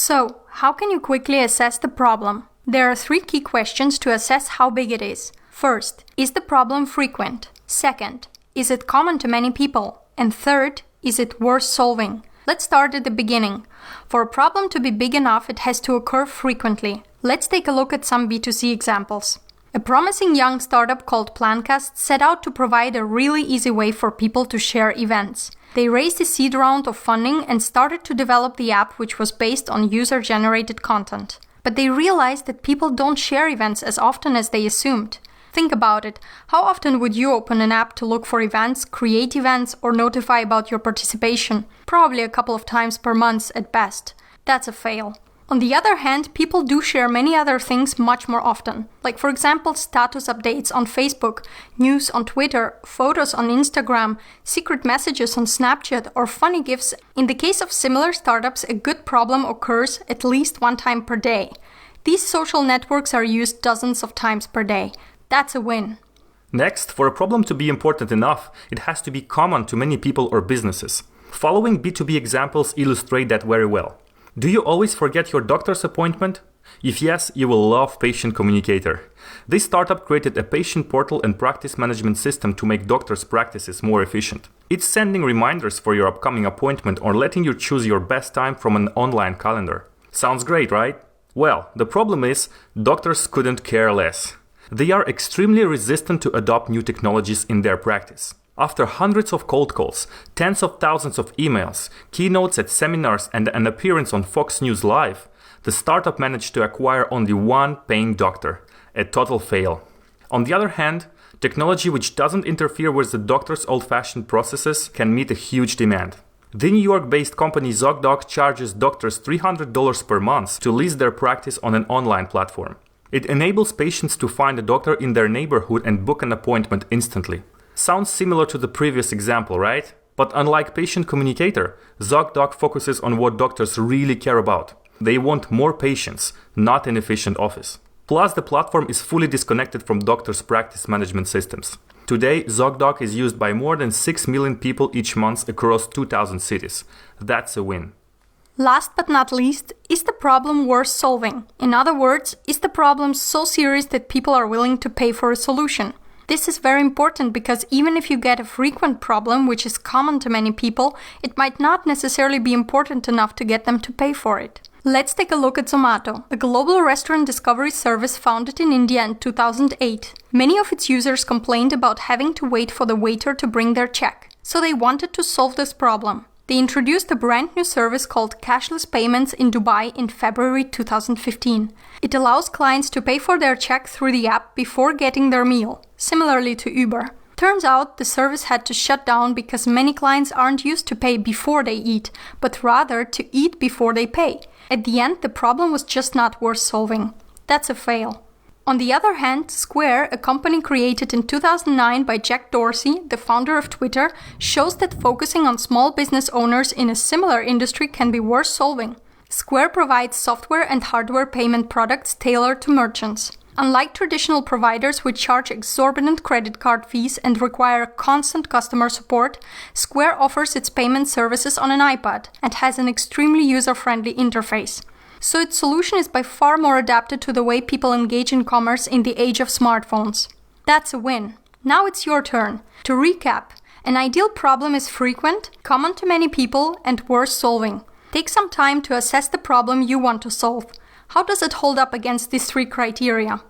So, how can you quickly assess the problem? There are 3 key questions to assess how big it is. First, is the problem frequent? Second, is it common to many people? And third, is it worth solving? Let's start at the beginning. For a problem to be big enough, it has to occur frequently. Let's take a look at some B2C examples. A promising young startup called Plancast set out to provide a really easy way for people to share events. They raised a seed round of funding and started to develop the app, which was based on user-generated content. But they realized that people don't share events as often as they assumed. Think about it. How often would you open an app to look for events, create events, or notify about your participation? Probably a couple of times per month at best. That's a fail. On the other hand, people do share many other things much more often. Like for example, status updates on Facebook, news on Twitter, photos on Instagram, secret messages on Snapchat, or funny GIFs. In the case of similar startups, a good problem occurs at least 1 time per day. These social networks are used dozens of times per day. That's a win. Next, for a problem to be important enough, it has to be common to many people or businesses. Following B2B examples illustrate that very well. Do you always forget your doctor's appointment? If yes, you will love Patient Communicator. This startup created a patient portal and practice management system to make doctors' practices more efficient. It's sending reminders for your upcoming appointment or letting you choose your best time from an online calendar. Sounds great, right? Well, the problem is, doctors couldn't care less. They are extremely resistant to adopt new technologies in their practice. After hundreds of cold calls, tens of thousands of emails, keynotes at seminars, and an appearance on Fox News Live, the startup managed to acquire only 1 paying doctor, a total fail. On the other hand, technology which doesn't interfere with the doctor's old-fashioned processes can meet a huge demand. The New York-based company ZocDoc charges doctors $300 per month to list their practice on an online platform. It enables patients to find a doctor in their neighborhood and book an appointment instantly. Sounds similar to the previous example, right? But unlike Patient Communicator, ZocDoc focuses on what doctors really care about. They want more patients, not an efficient office. Plus, the platform is fully disconnected from doctors' practice management systems. Today, ZocDoc is used by more than 6 million people each month across 2,000 cities. That's a win. Last but not least, is the problem worth solving? In other words, is the problem so serious that people are willing to pay for a solution? This is very important because even if you get a frequent problem, which is common to many people, it might not necessarily be important enough to get them to pay for it. Let's take a look at Zomato, a global restaurant discovery service founded in India in 2008. Many of its users complained about having to wait for the waiter to bring their check, so they wanted to solve this problem. They introduced a brand new service called cashless payments in Dubai in February 2015. It allows clients to pay for their check through the app before getting their meal, similarly to Uber. Turns out the service had to shut down because many clients aren't used to pay before they eat, but rather to eat before they pay. At the end, the problem was just not worth solving. That's a fail. On the other hand, Square, a company created in 2009 by Jack Dorsey, the founder of Twitter, shows that focusing on small business owners in a similar industry can be worth solving. Square provides software and hardware payment products tailored to merchants. Unlike traditional providers which charge exorbitant credit card fees and require constant customer support, Square offers its payment services on an iPad and has an extremely user-friendly interface. So its solution is by far more adapted to the way people engage in commerce in the age of smartphones. That's a win. Now it's your turn. To recap, an ideal problem is frequent, common to many people, and worth solving. Take some time to assess the problem you want to solve. How does it hold up against these 3 criteria?